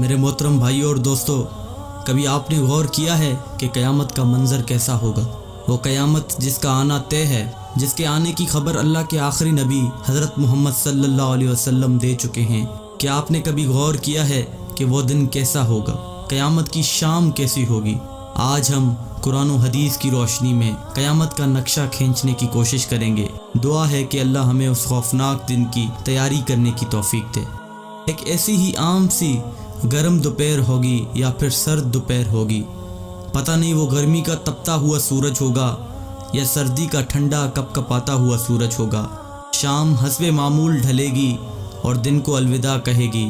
میرے محترم بھائیوں اور دوستوں، کبھی آپ نے غور کیا ہے کہ قیامت کا منظر کیسا ہوگا؟ وہ قیامت جس کا آنا طے ہے، جس کے آنے کی خبر اللہ کے آخری نبی حضرت محمد صلی اللہ علیہ وسلم دے چکے ہیں۔ کیا آپ نے کبھی غور کیا ہے کہ وہ دن کیسا ہوگا؟ قیامت کی شام کیسی ہوگی؟ آج ہم قرآن و حدیث کی روشنی میں قیامت کا نقشہ کھینچنے کی کوشش کریں گے۔ دعا ہے کہ اللہ ہمیں اس خوفناک دن کی تیاری کرنے کی توفیق دے۔ ایک ایسی ہی عام سی گرم دوپہر ہوگی یا پھر سرد دوپہر ہوگی، پتہ نہیں وہ گرمی کا تپتا ہوا سورج ہوگا یا سردی کا ٹھنڈا کپ کپاتا ہوا سورج ہوگا۔ شام حسب معمول ڈھلے گی اور دن کو الوداع کہے گی۔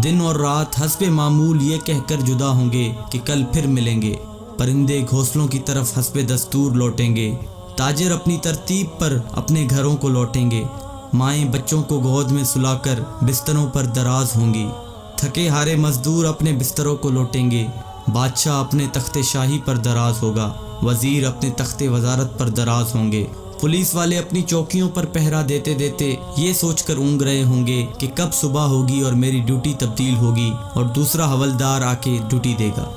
دن اور رات حسب معمول یہ کہہ کر جدا ہوں گے کہ کل پھر ملیں گے۔ پرندے گھونسلوں کی طرف حسب دستور لوٹیں گے۔ تاجر اپنی ترتیب پر اپنے گھروں کو لوٹیں گے۔ مائیں بچوں کو گود میں سلا کر بستروں پر دراز ہوں گی۔ تھکے ہارے مزدور اپنے بستروں کو لوٹیں گے۔ بادشاہ اپنے تخت شاہی پر دراز ہوگا۔ وزیر اپنے تخت وزارت پر دراز ہوں گے۔ پولیس والے اپنی چوکیوں پر پہرا دیتے دیتے یہ سوچ کر اونگ رہے ہوں گے کہ کب صبح ہوگی اور میری ڈیوٹی تبدیل ہوگی اور دوسرا حوالدار آ کے ڈیوٹی دے گا۔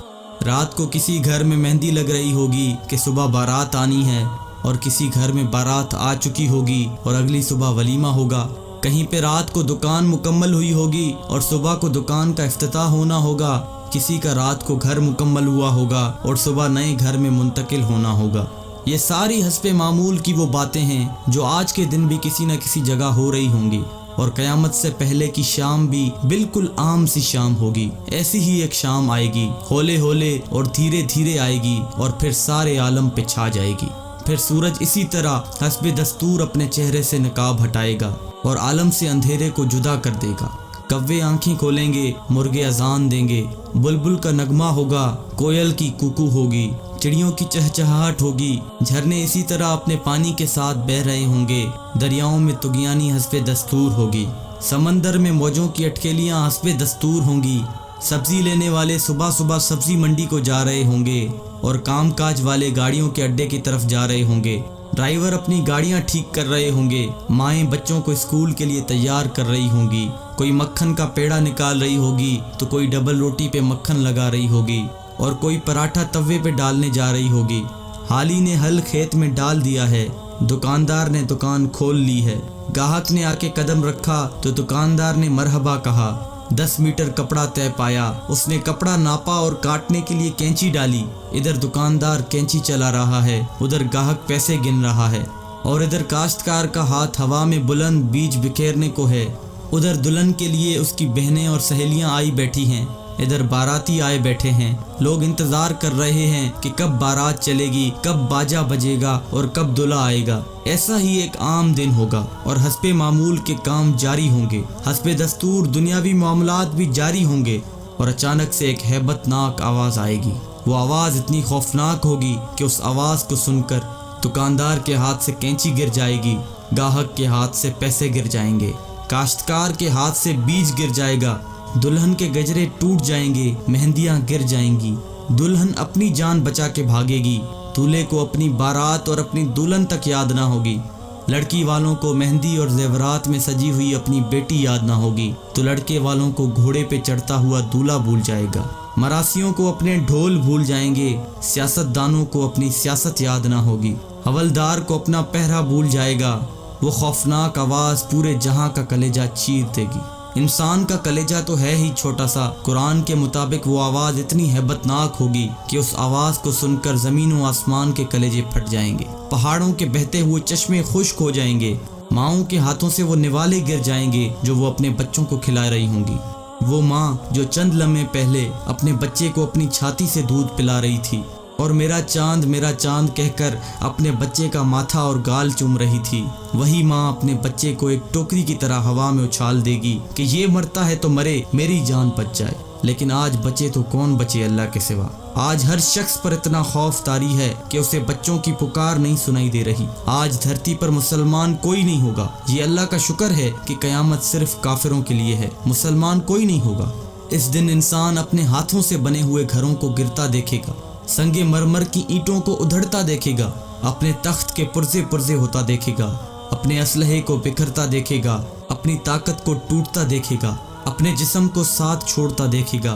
رات کو کسی گھر میں مہندی لگ رہی ہوگی کہ صبح بارات آنی ہے، اور کسی گھر میں بارات آ چکی ہوگی اور اگلی صبح ولیمہ ہوگا۔ کہیں پہ رات کو دکان مکمل ہوئی ہوگی اور صبح کو دکان کا افتتاح ہونا ہوگا۔ کسی کا رات کو گھر مکمل ہوا ہوگا اور صبح نئے گھر میں منتقل ہونا ہوگا۔ یہ ساری حسب معمول کی وہ باتیں ہیں جو آج کے دن بھی کسی نہ کسی جگہ ہو رہی ہوں گی، اور قیامت سے پہلے کی شام بھی بالکل عام سی شام ہوگی۔ ایسی ہی ایک شام آئے گی، ہولے ہولے اور دھیرے دھیرے آئے گی اور پھر سارے عالم پہ چھا جائے گی۔ پھر سورج اسی طرح حسب دستور اپنے چہرے سے نقاب ہٹائے گا اور عالم سے اندھیرے کو جدا کر دے گا۔ کوے آنکھیں کھولیں گے، مرغے اذان دیں گے، بلبل کا نغمہ ہوگا، کوئل کی کوکو ہوگی، چڑیوں کی چہچہاہٹ ہوگی، جھرنے اسی طرح اپنے پانی کے ساتھ بہہ رہے ہوں گے، دریاؤں میں طغیانی حسب دستور ہوگی، سمندر میں موجوں کی اٹکیلیاں حسب دستور ہوں گی، سبزی لینے والے صبح صبح سبزی منڈی کو جا رہے ہوں گے اور کام کاج والے گاڑیوں کے اڈے کی طرف جا رہے ہوں گے، ڈرائیور اپنی گاڑیاں ٹھیک کر رہے ہوں گے، مائیں بچوں کو اسکول کے لیے تیار کر رہی ہوں گی، کوئی مکھن کا پیڑا نکال رہی ہوگی تو کوئی ڈبل روٹی پہ مکھن لگا رہی ہوگی اور کوئی پراٹھا توے پہ ڈالنے جا رہی ہوگی۔ حالی نے ہل کھیت میں ڈال دیا ہے، دکاندار نے دکان کھول لی ہے، گاہک نے آ کے قدم رکھا تو دکاندار نے مرحبا کہا۔ 10 میٹر کپڑا طے پایا، اس نے کپڑا ناپا اور کاٹنے کے لیے کینچی ڈالی۔ ادھر دکاندار کینچی چلا رہا ہے، ادھر گاہک پیسے گن رہا ہے، اور ادھر کاشتکار کا ہاتھ ہوا میں بلند بیج بکھیرنے کو ہے۔ ادھر دلہن کے لیے اس کی بہنیں اور سہیلیاں آئی بیٹھی ہیں، ادھر باراتی آئے بیٹھے ہیں۔ لوگ انتظار کر رہے ہیں کہ کب بارات چلے گی، کب باجا بجے گا اور کب دلہا آئے گا۔ ایسا ہی ایک عام دن ہوگا اور حسب معمول کے کام جاری ہوں گے، حسب دستور دنیاوی معاملات بھی جاری ہوں گے، اور اچانک سے ایک ہیبت ناک آواز آئے گی۔ وہ آواز اتنی خوفناک ہوگی کہ اس آواز کو سن کر دکاندار کے ہاتھ سے کینچی گر جائے گی، گاہک کے ہاتھ سے پیسے گر جائیں گے، کاشتکار کے ہاتھ سے بیج گر جائے گا، دلہن کے گجرے ٹوٹ جائیں گے، مہندیاں گر جائیں گی، دلہن اپنی جان بچا کے بھاگے گی، دولہے کو اپنی بارات اور اپنی دلہن تک یاد نہ ہوگی، لڑکی والوں کو مہندی اور زیورات میں سجی ہوئی اپنی بیٹی یاد نہ ہوگی تو لڑکے والوں کو گھوڑے پہ چڑھتا ہوا دولہا بھول جائے گا، مراسیوں کو اپنے ڈھول بھول جائیں گے، سیاست دانوں کو اپنی سیاست یاد نہ ہوگی، حوالدار کو اپنا پہرا بھول جائے گا۔ وہ خوفناک آواز پورے جہاں کا کلیجہ چیر دے گی۔ انسان کا کلیجہ تو ہے ہی چھوٹا سا، قرآن کے مطابق وہ آواز اتنی ہیبت ناک ہوگی کہ اس آواز کو سن کر زمین و آسمان کے کلیجے پھٹ جائیں گے، پہاڑوں کے بہتے ہوئے چشمے خشک ہو جائیں گے، ماؤں کے ہاتھوں سے وہ نوالے گر جائیں گے جو وہ اپنے بچوں کو کھلا رہی ہوں گی۔ وہ ماں جو چند لمحے پہلے اپنے بچے کو اپنی چھاتی سے دودھ پلا رہی تھی اور میرا چاند کہہ کر اپنے بچے کا ماتھا اور گال چوم رہی تھی، وہی ماں اپنے بچے کو ایک ٹوکری کی طرح ہوا میں اچھال دے گی کہ یہ مرتا ہے تو مرے، میری جان بچ جائے۔ لیکن آج بچے تو کون بچے اللہ کے سوا؟ آج ہر شخص پر اتنا خوف طاری ہے کہ اسے بچوں کی پکار نہیں سنائی دے رہی۔ آج دھرتی پر مسلمان کوئی نہیں ہوگا۔ یہ اللہ کا شکر ہے کہ قیامت صرف کافروں کے لیے ہے، مسلمان کوئی نہیں ہوگا۔ اس دن انسان اپنے ہاتھوں سے بنے ہوئے گھروں کو گرتا دیکھے گا، سنگ مرمر کی اینٹوں کو ادھڑتا دیکھے گا، اپنے تخت کے پرزے پرزے ہوتا دیکھے گا، اپنے اسلحے کو بکھرتا دیکھے گا، اپنی طاقت کو ٹوٹتا دیکھے گا، اپنے جسم کو ساتھ چھوڑتا دیکھے گا،